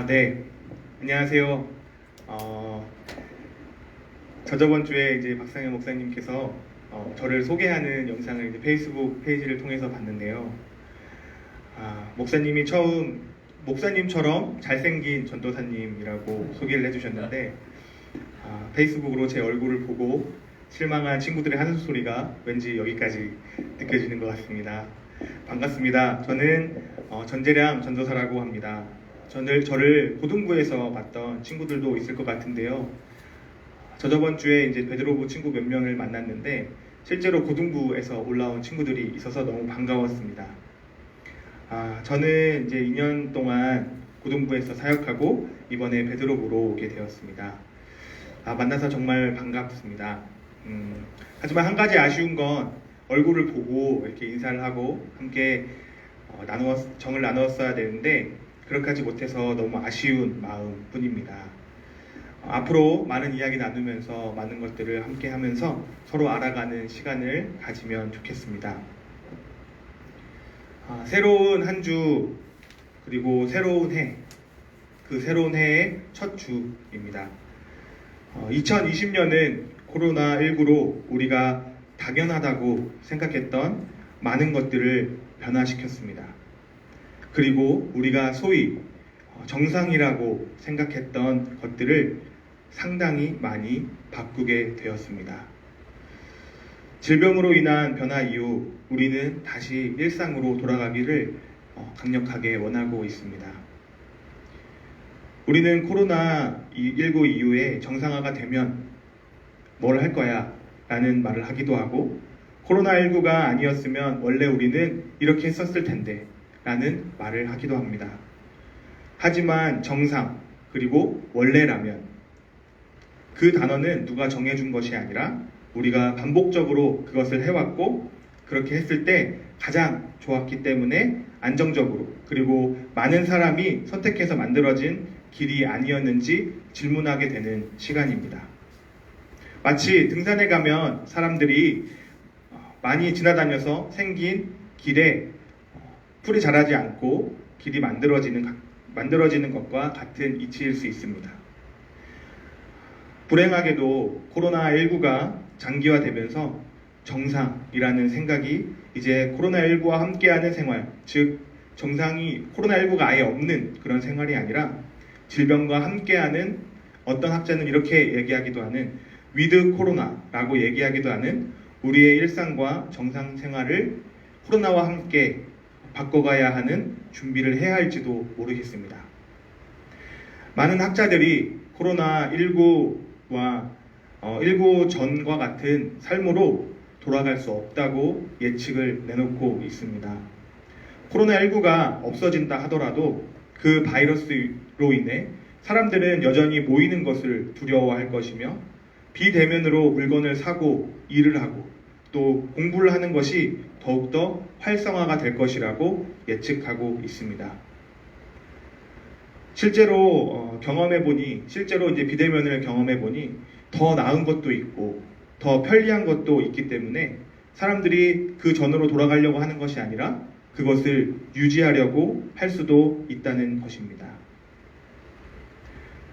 네. 안녕하세요. 어, 저번 주에 이제 박상현 목사님께서 저를 소개하는 영상을 이제 페이스북 페이지를 통해서 봤는데요. 목사님이 처음 목사님처럼 잘생긴 전도사님이라고 소개를 해주셨는데, 페이스북으로 제 얼굴을 보고 실망한 친구들의 한숨소리가 왠지 여기까지 느껴지는 것 같습니다. 반갑습니다. 저는 전재량 전도사라고 합니다. 저를 고등부에서 봤던 친구들도 있을 것 같은데요. 저번 주에 이제 베드로부 친구 몇 명을 만났는데 실제로 고등부에서 올라온 친구들이 있어서 너무 반가웠습니다. 저는 이제 2년 동안 고등부에서 사역하고 이번에 베드로부로 오게 되었습니다. 만나서 정말 반갑습니다. 하지만 한 가지 아쉬운 건 얼굴을 보고 이렇게 인사를 하고 함께 정을 나누었어야 되는데 그렇게 하지 못해서 너무 아쉬운 마음뿐입니다. 앞으로 많은 이야기 나누면서 많은 것들을 함께 하면서 서로 알아가는 시간을 가지면 좋겠습니다. 새로운 한 주 그리고 새로운 해, 그 새로운 해의 첫 주입니다. 2020년은 코로나19로 우리가 당연하다고 생각했던 많은 것들을 변화시켰습니다. 그리고 우리가 소위 정상이라고 생각했던 것들을 상당히 많이 바꾸게 되었습니다. 질병으로 인한 변화 이후 우리는 다시 일상으로 돌아가기를 강력하게 원하고 있습니다. 우리는 코로나19 이후에 정상화가 되면 뭘 할 거야? 라는 말을 하기도 하고, 코로나19가 아니었으면 원래 우리는 이렇게 했었을 텐데 라는 말을 하기도 합니다. 하지만 정상 그리고 원래라면 그 단어는 누가 정해준 것이 아니라 우리가 반복적으로 그것을 해왔고 그렇게 했을 때 가장 좋았기 때문에 안정적으로 그리고 많은 사람이 선택해서 만들어진 길이 아니었는지 질문하게 되는 시간입니다. 마치 등산에 가면 사람들이 많이 지나다녀서 생긴 길에 풀이 자라지 않고 길이 만들어지는 것과 같은 이치일 수 있습니다. 불행하게도 코로나19가 장기화되면서 정상이라는 생각이 이제 코로나19와 함께하는 생활, 즉 정상이 코로나19가 아예 없는 그런 생활이 아니라 질병과 함께하는, 어떤 학자는 이렇게 얘기하기도 하는 위드 코로나라고 얘기하기도 하는 우리의 일상과 정상 생활을 코로나와 함께 바꿔가야 하는 준비를 해야 할지도 모르겠습니다. 많은 학자들이 코로나19와 19 전과 같은 삶으로 돌아갈 수 없다고 예측을 내놓고 있습니다. 코로나19가 없어진다 하더라도 그 바이러스로 인해 사람들은 여전히 모이는 것을 두려워할 것이며 비대면으로 물건을 사고 일을 하고 또 공부를 하는 것이 더욱더 활성화가 될 것이라고 예측하고 있습니다. 실제로 실제로 이제 비대면을 경험해보니 더 나은 것도 있고 더 편리한 것도 있기 때문에 사람들이 그 전으로 돌아가려고 하는 것이 아니라 그것을 유지하려고 할 수도 있다는 것입니다.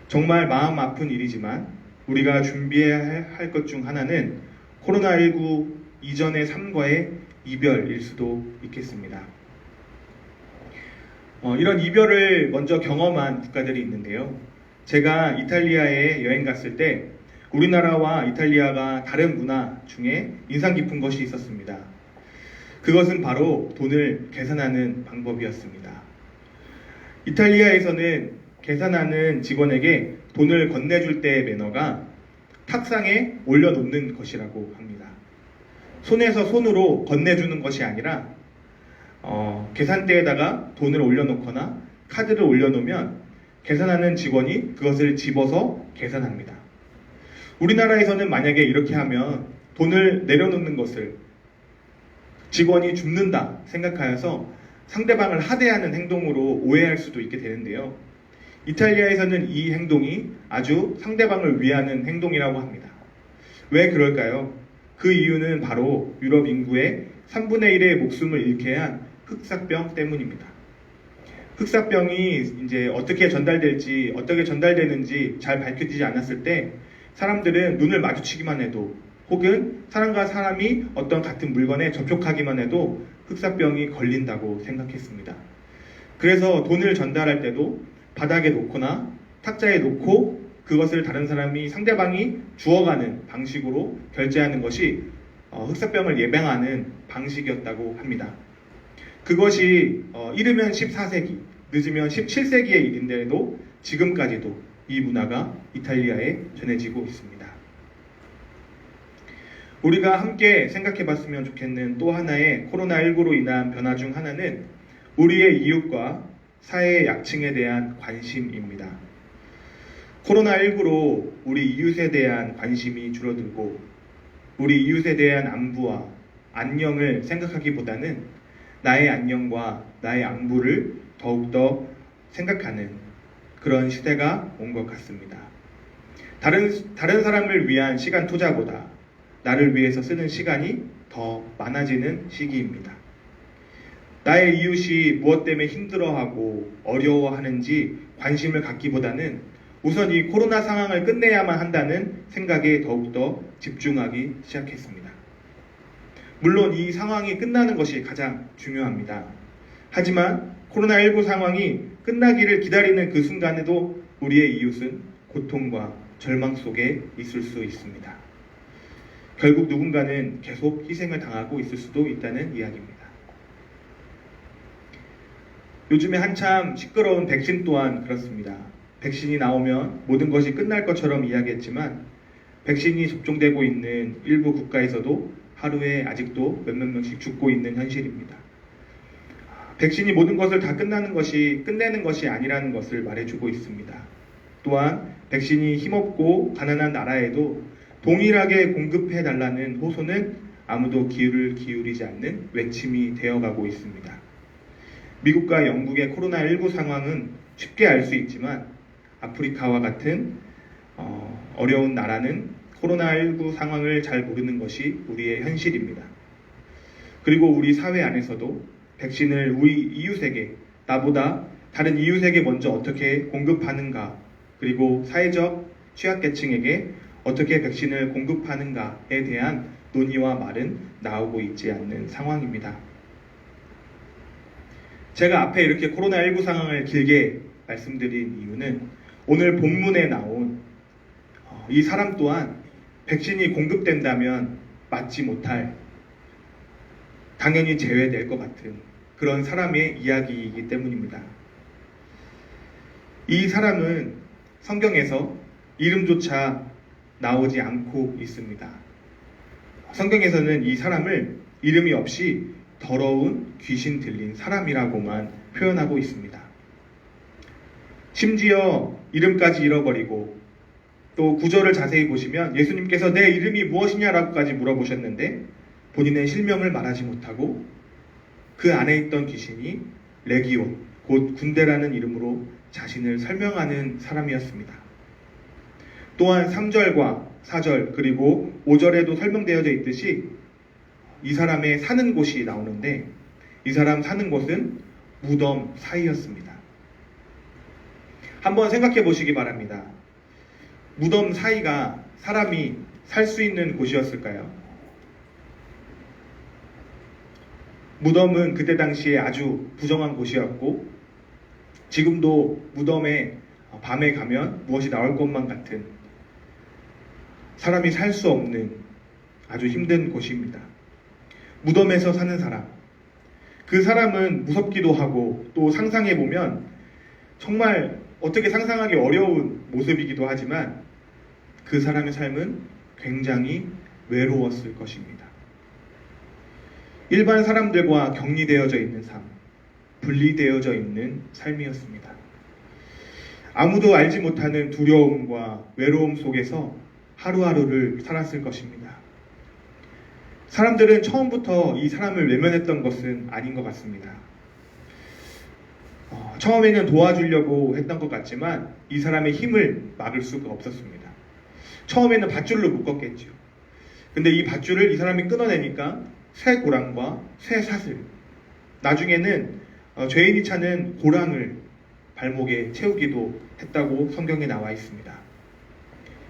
정말 마음 아픈 일이지만 우리가 준비해야 할 것 중 하나는 코로나19 이전의 삶과의 이별일 수도 있겠습니다. 이런 이별을 먼저 경험한 국가들이 있는데요. 제가 이탈리아에 여행 갔을 때 우리나라와 이탈리아가 다른 문화 중에 인상 깊은 것이 있었습니다. 그것은 바로 돈을 계산하는 방법이었습니다. 이탈리아에서는 계산하는 직원에게 돈을 건네줄 때의 매너가 탁상에 올려놓는 것이라고 합니다. 손에서 손으로 건네주는 것이 아니라 계산대에다가 돈을 올려놓거나 카드를 올려놓으면 계산하는 직원이 그것을 집어서 계산합니다. 우리나라에서는 만약에 이렇게 하면 돈을 내려놓는 것을 직원이 줍는다 생각하여서 상대방을 하대하는 행동으로 오해할 수도 있게 되는데요. 이탈리아에서는 이 행동이 아주 상대방을 위하는 행동이라고 합니다. 왜 그럴까요? 그 이유는 바로 유럽 인구의 3분의 1의 목숨을 잃게 한 흑사병 때문입니다. 흑사병이 이제 어떻게 전달될지, 어떻게 전달되는지 잘 밝혀지지 않았을 때 사람들은 눈을 마주치기만 해도 혹은 사람과 사람이 어떤 같은 물건에 접촉하기만 해도 흑사병이 걸린다고 생각했습니다. 그래서 돈을 전달할 때도 바닥에 놓거나 탁자에 놓고 그것을 다른 사람이 상대방이 주워가는 방식으로 결제하는 것이 흑사병을 예방하는 방식이었다고 합니다. 그것이 이르면 14세기, 늦으면 17세기의 일인데도 지금까지도 이 문화가 이탈리아에 전해지고 있습니다. 우리가 함께 생각해 봤으면 좋겠는 또 하나의 코로나19로 인한 변화 중 하나는 우리의 이웃과 사회의 약층에 대한 관심입니다. 코로나19로 우리 이웃에 대한 관심이 줄어들고 우리 이웃에 대한 안부와 안녕을 생각하기보다는 나의 안녕과 나의 안부를 더욱더 생각하는 그런 시대가 온 것 같습니다. 다른 사람을 위한 시간 투자보다 나를 위해서 쓰는 시간이 더 많아지는 시기입니다. 나의 이웃이 무엇 때문에 힘들어하고 어려워하는지 관심을 갖기보다는 우선 이 코로나 상황을 끝내야만 한다는 생각에 더욱더 집중하기 시작했습니다. 물론 이 상황이 끝나는 것이 가장 중요합니다. 하지만 코로나19 상황이 끝나기를 기다리는 그 순간에도 우리의 이웃은 고통과 절망 속에 있을 수 있습니다. 결국 누군가는 계속 희생을 당하고 있을 수도 있다는 이야기입니다. 요즘에 한참 시끄러운 백신 또한 그렇습니다. 백신이 나오면 모든 것이 끝날 것처럼 이야기했지만 백신이 접종되고 있는 일부 국가에서도 하루에 아직도 몇몇 명씩 죽고 있는 현실입니다. 백신이 모든 것을 다 끝내는 것이 아니라는 것을 말해주고 있습니다. 또한 백신이 힘없고 가난한 나라에도 동일하게 공급해달라는 호소는 아무도 귀를 기울이지 않는 외침이 되어가고 있습니다. 미국과 영국의 코로나19 상황은 쉽게 알 수 있지만 아프리카와 같은 어려운 나라는 코로나19 상황을 잘 모르는 것이 우리의 현실입니다. 그리고 우리 사회 안에서도 백신을 우리 이웃에게, 나보다 다른 이웃에게 먼저 어떻게 공급하는가, 그리고 사회적 취약계층에게 어떻게 백신을 공급하는가에 대한 논의와 말은 나오고 있지 않는 상황입니다. 제가 앞에 이렇게 코로나19 상황을 길게 말씀드린 이유는 오늘 본문에 나온 이 사람 또한 백신이 공급된다면 맞지 못할, 당연히 제외될 것 같은 그런 사람의 이야기이기 때문입니다. 이 사람은 성경에서 이름조차 나오지 않고 있습니다. 성경에서는 이 사람을 이름이 없이 더러운 귀신 들린 사람이라고만 표현하고 있습니다. 심지어 이름까지 잃어버리고 또 구절을 자세히 보시면 예수님께서 내 이름이 무엇이냐라고까지 물어보셨는데 본인의 실명을 말하지 못하고 그 안에 있던 귀신이 레기온, 곧 군대라는 이름으로 자신을 설명하는 사람이었습니다. 또한 3절과 4절 그리고 5절에도 설명되어져 있듯이 이 사람의 사는 곳이 나오는데 이 사람 사는 곳은 무덤 사이였습니다. 한번 생각해 보시기 바랍니다. 무덤 사이가 사람이 살 수 있는 곳이었을까요? 무덤은 그때 당시에 아주 부정한 곳이었고 지금도 무덤에 밤에 가면 무엇이 나올 것만 같은 사람이 살 수 없는 아주 힘든 곳입니다. 무덤에서 사는 사람, 그 사람은 무섭기도 하고 또 상상해보면 정말 어떻게 상상하기 어려운 모습이기도 하지만 그 사람의 삶은 굉장히 외로웠을 것입니다. 일반 사람들과 격리되어져 있는 삶, 분리되어져 있는 삶이었습니다. 아무도 알지 못하는 두려움과 외로움 속에서 하루하루를 살았을 것입니다. 사람들은 처음부터 이 사람을 외면했던 것은 아닌 것 같습니다. 처음에는 도와주려고 했던 것 같지만 이 사람의 힘을 막을 수가 없었습니다. 처음에는 밧줄로 묶었겠죠. 근데 이 밧줄을 이 사람이 끊어내니까 쇠 고랑과 쇠 사슬, 나중에는 죄인이 차는 고랑을 발목에 채우기도 했다고 성경에 나와 있습니다.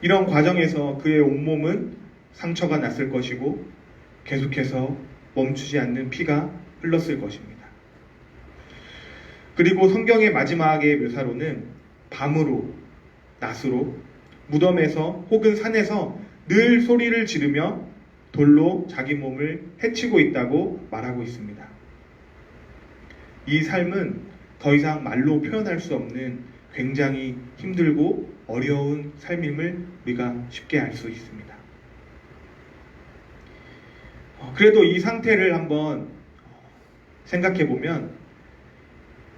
이런 과정에서 그의 온몸은 상처가 났을 것이고 계속해서 멈추지 않는 피가 흘렀을 것입니다. 그리고 성경의 마지막의 묘사로는 밤으로, 낮으로, 무덤에서 혹은 산에서 늘 소리를 지르며 돌로 자기 몸을 해치고 있다고 말하고 있습니다. 이 삶은 더 이상 말로 표현할 수 없는 굉장히 힘들고 어려운 삶임을 우리가 쉽게 알 수 있습니다. 그래도 이 상태를 한번 생각해 보면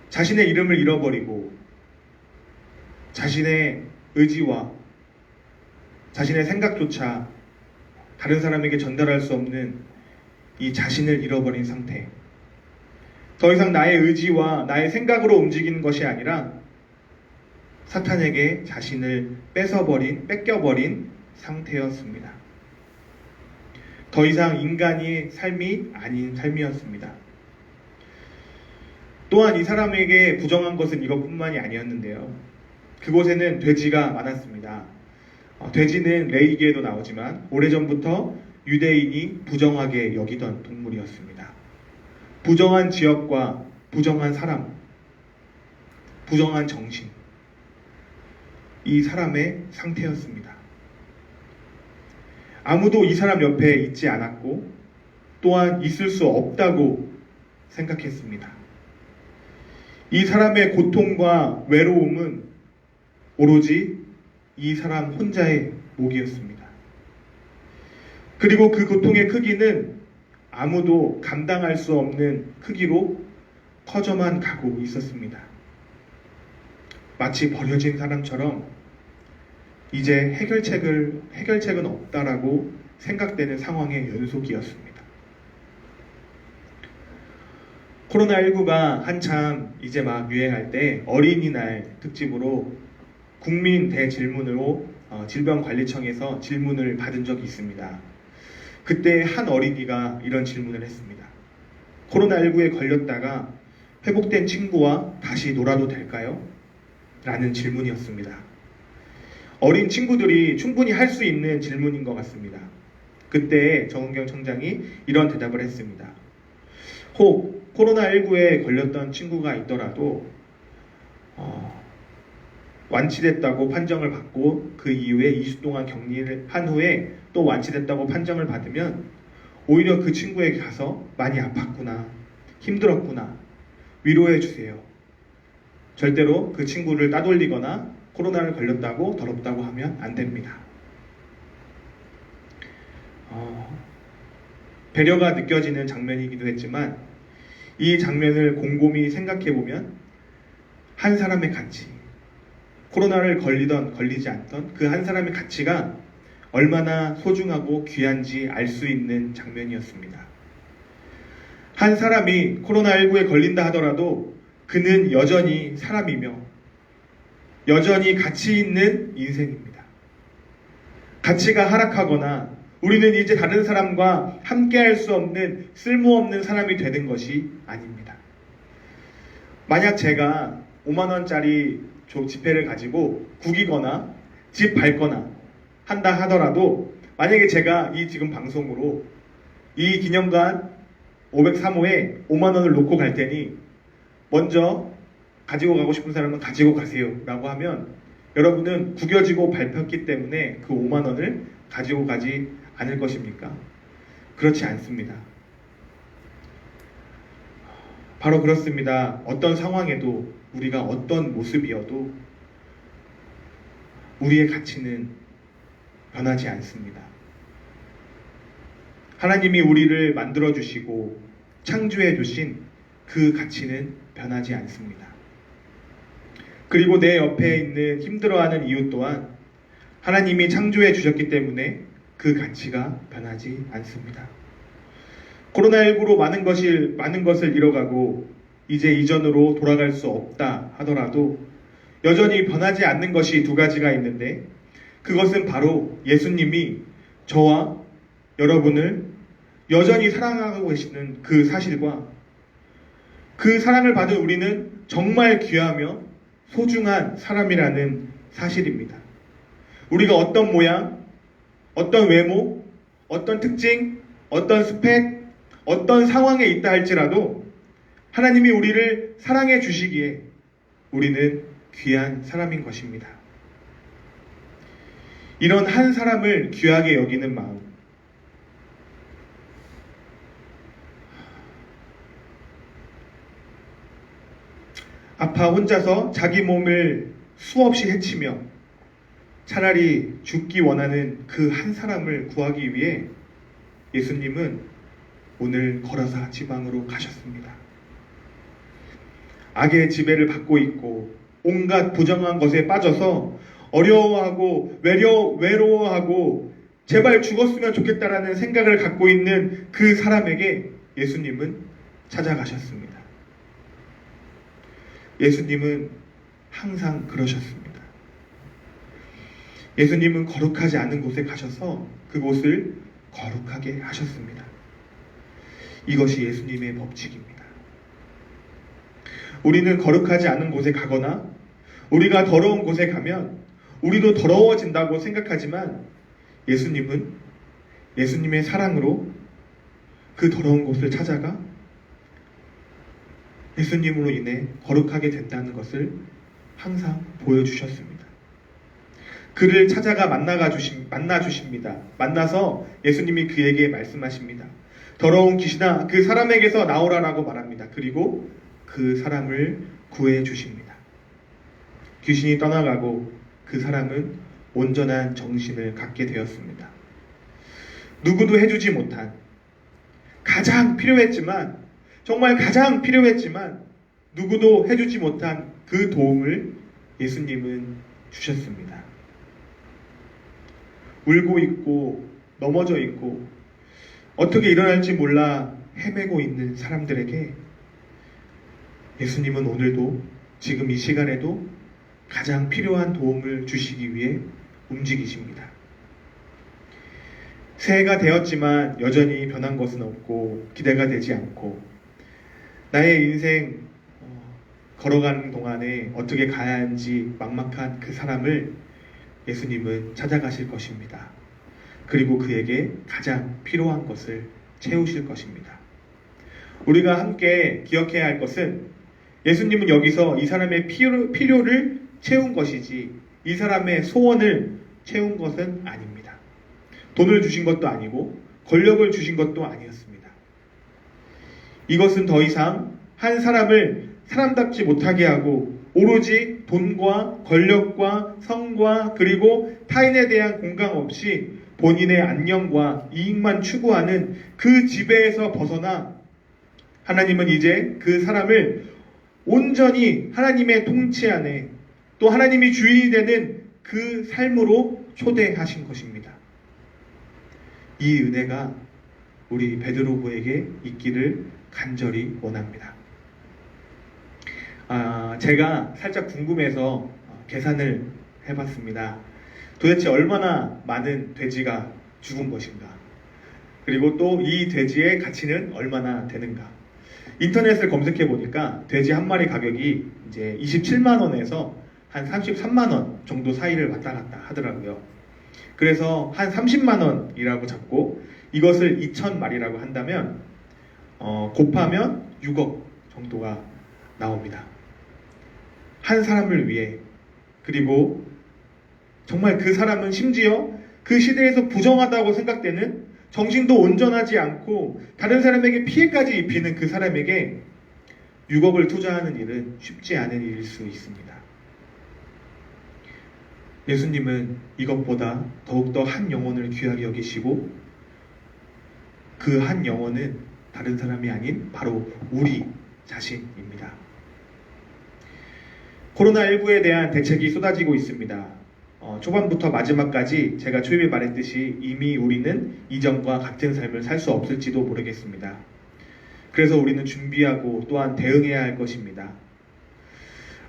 자신의 이름을 잃어버리고 자신의 의지와 자신의 생각조차 다른 사람에게 전달할 수 없는 이 자신을 잃어버린 상태. 더 이상 나의 의지와 나의 생각으로 움직이는 것이 아니라 사탄에게 자신을 뺏겨버린 상태였습니다. 더 이상 인간의 삶이 아닌 삶이었습니다. 또한 이 사람에게 부정한 것은 이것뿐만이 아니었는데요. 그곳에는 돼지가 많았습니다. 돼지는 레위기에도 나오지만 오래전부터 유대인이 부정하게 여기던 동물이었습니다. 부정한 지역과 부정한 사람, 부정한 정신, 이 사람의 상태였습니다. 아무도 이 사람 옆에 있지 않았고 또한 있을 수 없다고 생각했습니다. 이 사람의 고통과 외로움은 오로지 이 사람 혼자의 몫이었습니다. 그리고 그 고통의 크기는 아무도 감당할 수 없는 크기로 커져만 가고 있었습니다. 마치 버려진 사람처럼 이제 해결책은 없다라고 생각되는 상황의 연속이었습니다. 코로나19가 한참 이제 막 유행할 때 어린이날 특집으로 국민 대질문으로 질병관리청에서 질문을 받은 적이 있습니다. 그때 한 어린이가 이런 질문을 했습니다. 코로나19에 걸렸다가 회복된 친구와 다시 놀아도 될까요? 라는 질문이었습니다. 어린 친구들이 충분히 할 수 있는 질문인 것 같습니다. 그때 정은경 청장이 이런 대답을 했습니다. 혹 코로나19에 걸렸던 친구가 있더라도 완치됐다고 판정을 받고 그 이후에 2주 동안 격리를 한 후에 또 완치됐다고 판정을 받으면 오히려 그 친구에게 가서 많이 아팠구나, 힘들었구나, 위로해 주세요. 절대로 그 친구를 따돌리거나 코로나를 걸렸다고 더럽다고 하면 안 됩니다. 배려가 느껴지는 장면이기도 했지만 이 장면을 곰곰이 생각해보면 한 사람의 가치, 코로나를 걸리던 걸리지 않던 그 한 사람의 가치가 얼마나 소중하고 귀한지 알 수 있는 장면이었습니다. 한 사람이 코로나19에 걸린다 하더라도 그는 여전히 사람이며 여전히 가치 있는 인생입니다. 가치가 하락하거나 우리는 이제 다른 사람과 함께할 수 없는 쓸모없는 사람이 되는 것이 아닙니다. 만약 제가 5만 원짜리 지폐를 가지고 구기거나 집 밟거나 한다 하더라도 만약에 제가 이 지금 방송으로 이 기념관 503호에 5만 원을 놓고 갈 테니 먼저 가지고 가고 싶은 사람은 가지고 가세요 라고 하면 여러분은 구겨지고 밟혔기 때문에 그 5만 원을 가지고 가지 않을 것입니까? 그렇지 않습니다. 바로 그렇습니다. 어떤 상황에도 우리가 어떤 모습이어도 우리의 가치는 변하지 않습니다. 하나님이 우리를 만들어주시고 창조해주신 그 가치는 변하지 않습니다. 그리고 내 옆에 있는 힘들어하는 이유 또한 하나님이 창조해 주셨기 때문에 그 가치가 변하지 않습니다. 코로나19로 많은 것을 잃어가고 이제 이전으로 돌아갈 수 없다 하더라도 여전히 변하지 않는 것이 두 가지가 있는데 그것은 바로 예수님이 저와 여러분을 여전히 사랑하고 계시는 그 사실과 그 사랑을 받은 우리는 정말 귀하며 소중한 사람이라는 사실입니다. 우리가 어떤 모양, 어떤 외모, 어떤 특징, 어떤 스펙, 어떤 상황에 있다 할지라도 하나님이 우리를 사랑해 주시기에 우리는 귀한 사람인 것입니다. 이런 한 사람을 귀하게 여기는 마음, 아파 혼자서 자기 몸을 수없이 해치며 차라리 죽기 원하는 그 한 사람을 구하기 위해 예수님은 오늘 거라사 지방으로 가셨습니다. 악의 지배를 받고 있고 온갖 부정한 것에 빠져서 어려워하고 외로워하고 제발 죽었으면 좋겠다라는 생각을 갖고 있는 그 사람에게 예수님은 찾아가셨습니다. 예수님은 항상 그러셨습니다. 예수님은 거룩하지 않은 곳에 가셔서 그곳을 거룩하게 하셨습니다. 이것이 예수님의 법칙입니다. 우리는 거룩하지 않은 곳에 가거나 우리가 더러운 곳에 가면 우리도 더러워진다고 생각하지만 예수님은 예수님의 사랑으로 그 더러운 곳을 찾아가 예수님으로 인해 거룩하게 된다는 것을 항상 보여주셨습니다. 그를 찾아가 만나 주십니다. 만나서 예수님이 그에게 말씀하십니다. 더러운 귀신아, 그 사람에게서 나오라라고 말합니다. 그리고 그 사람을 구해 주십니다. 귀신이 떠나가고 그 사람은 온전한 정신을 갖게 되었습니다. 누구도 해주지 못한, 가장 필요했지만, 정말 가장 필요했지만 누구도 해주지 못한 그 도움을 예수님은 주셨습니다. 울고 있고 넘어져 있고 어떻게 일어날지 몰라 헤매고 있는 사람들에게 예수님은 오늘도 지금 이 시간에도 가장 필요한 도움을 주시기 위해 움직이십니다. 새해가 되었지만 여전히 변한 것은 없고 기대가 되지 않고 나의 인생 걸어가는 동안에 어떻게 가야 하는지 막막한 그 사람을 예수님은 찾아가실 것입니다. 그리고 그에게 가장 필요한 것을 채우실 것입니다. 우리가 함께 기억해야 할 것은 예수님은 여기서 이 사람의 필요를 채운 것이지 이 사람의 소원을 채운 것은 아닙니다. 돈을 주신 것도 아니고 권력을 주신 것도 아니었습니다. 이것은 더 이상 한 사람을 사람답지 못하게 하고 오로지 돈과 권력과 성과 그리고 타인에 대한 공감 없이 본인의 안녕과 이익만 추구하는 그 지배에서 벗어나 하나님은 이제 그 사람을 온전히 하나님의 통치 안에 또 하나님이 주인이 되는 그 삶으로 초대하신 것입니다. 이 은혜가 우리 베드로부에게 있기를 간절히 원합니다. 제가 살짝 궁금해서 계산을 해봤습니다. 도대체 얼마나 많은 돼지가 죽은 것인가? 그리고 또 이 돼지의 가치는 얼마나 되는가? 인터넷을 검색해 보니까 돼지 한 마리 가격이 이제 27만 원에서 한 33만 원 정도 사이를 왔다 갔다 하더라고요. 그래서 한 30만 원이라고 잡고 이것을 2,000마리라고 한다면 곱하면 6억 정도가 나옵니다. 한 사람을 위해. 그리고 정말 그 사람은 심지어 그 시대에서 부정하다고 생각되는 정신도 온전하지 않고 다른 사람에게 피해까지 입히는 그 사람에게 6억을 투자하는 일은 쉽지 않은 일일 수 있습니다. 예수님은 이것보다 더욱더 한 영혼을 귀하게 여기시고 그 한 영혼은 다른 사람이 아닌 바로 우리 자신입니다. 코로나19에 대한 대책이 쏟아지고 있습니다. 초반부터 마지막까지 제가 초입에 말했듯이 이미 우리는 이전과 같은 삶을 살 수 없을지도 모르겠습니다. 그래서 우리는 준비하고 또한 대응해야 할 것입니다.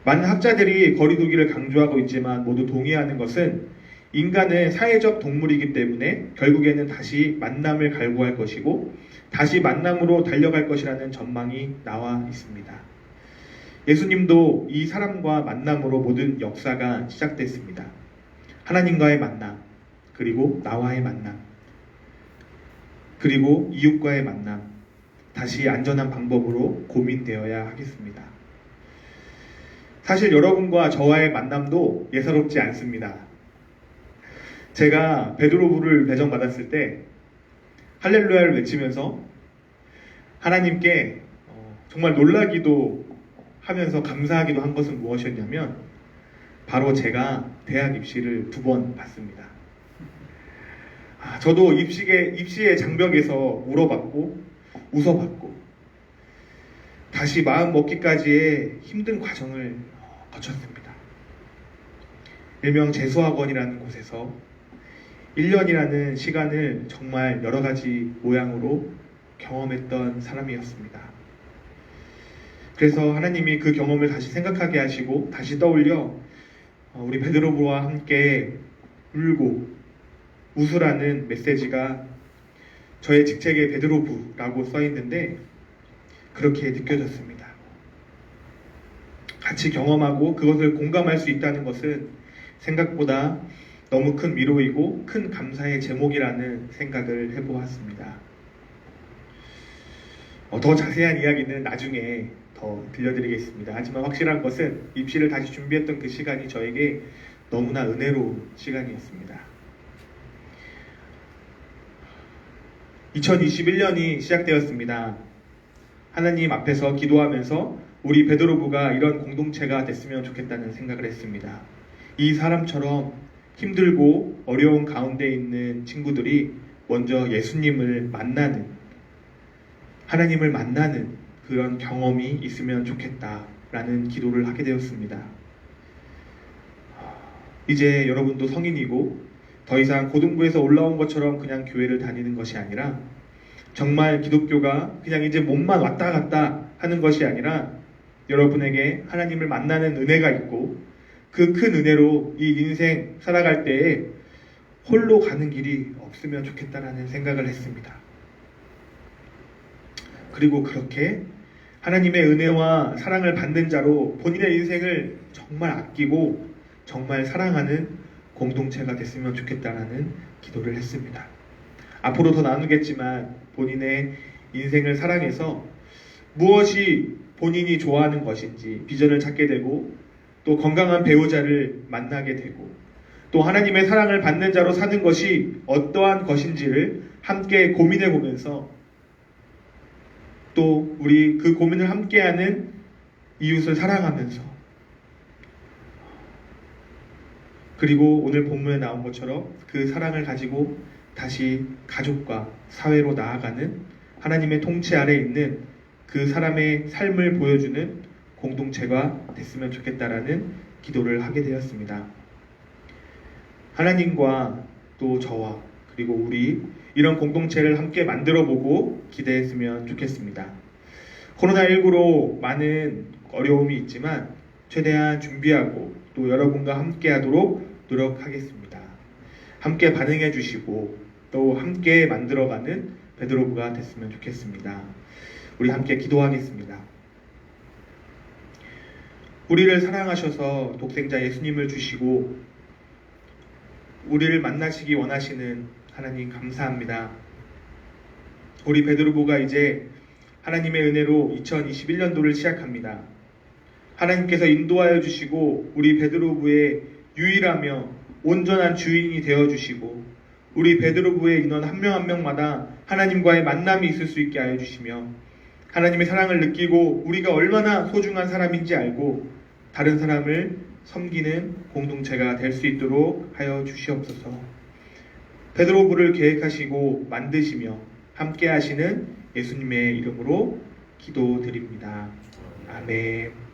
많은 학자들이 거리두기를 강조하고 있지만 모두 동의하는 것은 인간은 사회적 동물이기 때문에 결국에는 다시 만남을 갈구할 것이고 다시 만남으로 달려갈 것이라는 전망이 나와 있습니다. 예수님도 이 사람과 만남으로 모든 역사가 시작됐습니다. 하나님과의 만남, 그리고 나와의 만남, 그리고 이웃과의 만남, 다시 안전한 방법으로 고민되어야 하겠습니다. 사실 여러분과 저와의 만남도 예사롭지 않습니다. 제가 베드로부를 배정받았을 때 할렐루야를 외치면서 하나님께 정말 놀라기도 하면서 감사하기도 한 것은 무엇이었냐면 바로 제가 대학 입시를 2번 봤습니다. 저도 입시의 장벽에서 울어봤고 웃어봤고 다시 마음 먹기까지의 힘든 과정을 거쳤습니다. 일명 재수학원이라는 곳에서 1년이라는 시간을 정말 여러 가지 모양으로 경험했던 사람이었습니다. 그래서 하나님이 그 경험을 다시 생각하게 하시고 다시 떠올려 우리 베드로부와 함께 울고 웃으라는 메시지가 저의 직책에 베드로부라고 써있는데 그렇게 느껴졌습니다. 같이 경험하고 그것을 공감할 수 있다는 것은 생각보다 너무 큰 위로이고 큰 감사의 제목이라는 생각을 해보았습니다. 더 자세한 이야기는 나중에 더 들려드리겠습니다. 하지만 확실한 것은 입시를 다시 준비했던 그 시간이 저에게 너무나 은혜로운 시간이었습니다. 2021년이 시작되었습니다. 하나님 앞에서 기도하면서 우리 베드로부가 이런 공동체가 됐으면 좋겠다는 생각을 했습니다. 이 사람처럼 힘들고 어려운 가운데 있는 친구들이 먼저 예수님을 만나는, 하나님을 만나는 그런 경험이 있으면 좋겠다라는 기도를 하게 되었습니다. 이제 여러분도 성인이고 더 이상 고등부에서 올라온 것처럼 그냥 교회를 다니는 것이 아니라 정말 기독교가 그냥 이제 몸만 왔다 갔다 하는 것이 아니라 여러분에게 하나님을 만나는 은혜가 있고 그 큰 은혜로 이 인생 살아갈 때에 홀로 가는 길이 없으면 좋겠다라는 생각을 했습니다. 그리고 그렇게 하나님의 은혜와 사랑을 받는 자로 본인의 인생을 정말 아끼고 정말 사랑하는 공동체가 됐으면 좋겠다라는 기도를 했습니다. 앞으로 더 나누겠지만 본인의 인생을 사랑해서 무엇이 본인이 좋아하는 것인지 비전을 찾게 되고 또 건강한 배우자를 만나게 되고 또 하나님의 사랑을 받는 자로 사는 것이 어떠한 것인지를 함께 고민해 보면서 또 우리 그 고민을 함께하는 이웃을 사랑하면서 그리고 오늘 본문에 나온 것처럼 그 사랑을 가지고 다시 가족과 사회로 나아가는 하나님의 통치 아래 있는 그 사람의 삶을 보여주는 공동체가 됐으면 좋겠다라는 기도를 하게 되었습니다. 하나님과 또 저와 그리고 우리 이런 공동체를 함께 만들어보고 기대했으면 좋겠습니다. 코로나19로 많은 어려움이 있지만 최대한 준비하고 또 여러분과 함께 하도록 노력하겠습니다. 함께 반응해 주시고 또 함께 만들어가는 베드로부가 됐으면 좋겠습니다. 우리 함께 기도하겠습니다. 우리를 사랑하셔서 독생자 예수님을 주시고 우리를 만나시기 원하시는 하나님 감사합니다. 우리 베드로부가 이제 하나님의 은혜로 2021년도를 시작합니다. 하나님께서 인도하여 주시고 우리 베드로부의 유일하며 온전한 주인이 되어 주시고 우리 베드로부의 인원 한 명 한 명마다 하나님과의 만남이 있을 수 있게 하여 주시며 하나님의 사랑을 느끼고 우리가 얼마나 소중한 사람인지 알고 다른 사람을 섬기는 공동체가 될 수 있도록 하여 주시옵소서. 베드로부를 계획하시고 만드시며 함께 하시는 예수님의 이름으로 기도드립니다. 아멘.